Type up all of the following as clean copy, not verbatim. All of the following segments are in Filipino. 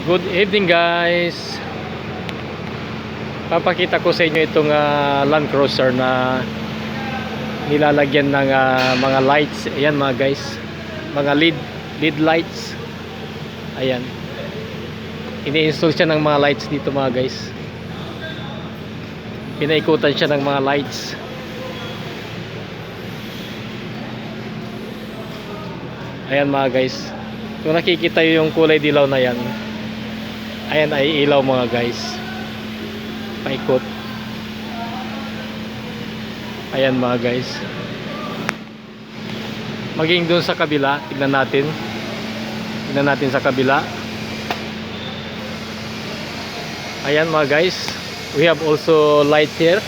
Good evening guys. Papakita ko sa inyo itong Land Cruiser na nilalagyan ng mga lights. Ayan mga guys, mga LED lights. Ayan, ini-install siya ng mga lights dito mga guys. Pinaikutan siya ng mga lights. Ayan mga guys, kung nakikita yung kulay dilaw na yan, ayan ay ilaw mga guys, paikot. Ayan mga guys, maging dun sa kabila, tignan natin sa kabila. Ayan mga guys, we have also light here,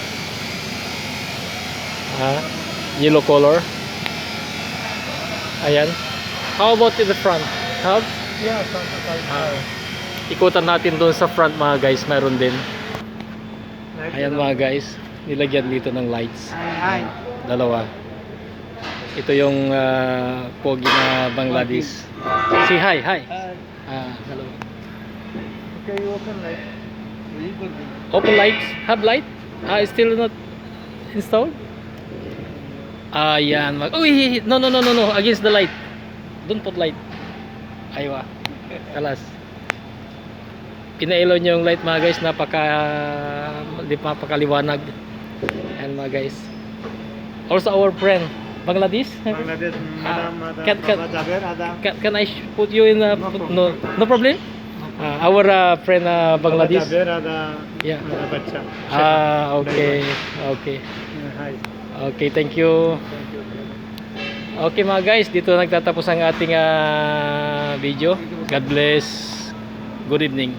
yellow color. Ayan. How about in the front? Have? Yeah, something. Ikutan natin doon sa front mga guys, mayroon din. Ayan mga guys, nilagyan dito ng lights. Hi. Dalawa. Ito yung pogi na Bangladesh. Say hi. Hello. Okay, you open light. Open lights? Have light? Still not installed? Ayan. Oh, no. Against the light. Don't put light. Aywa. Kalas. Pinailaw niyo yung light mga guys, napakaliwanag. Ayan mga guys. Also our friend Bangladesh. Bangladesh, Madam Can I put you in no problem? Our friend Bangladesh. Yeah. Okay. Hi. Okay, thank you. Okay mga guys, dito nagtatapos ang ating video. God bless. Good evening.